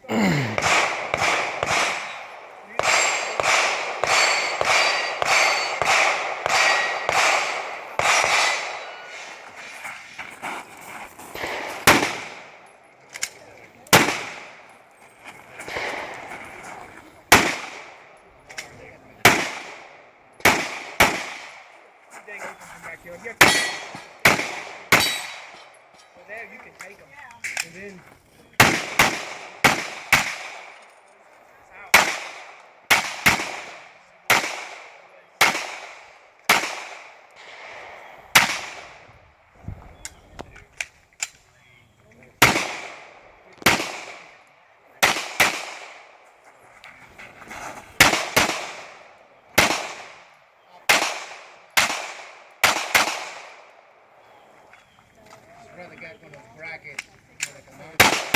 Dang, open from backyard. Here. Well, there you can take them. And then. Brother got one of those brackets.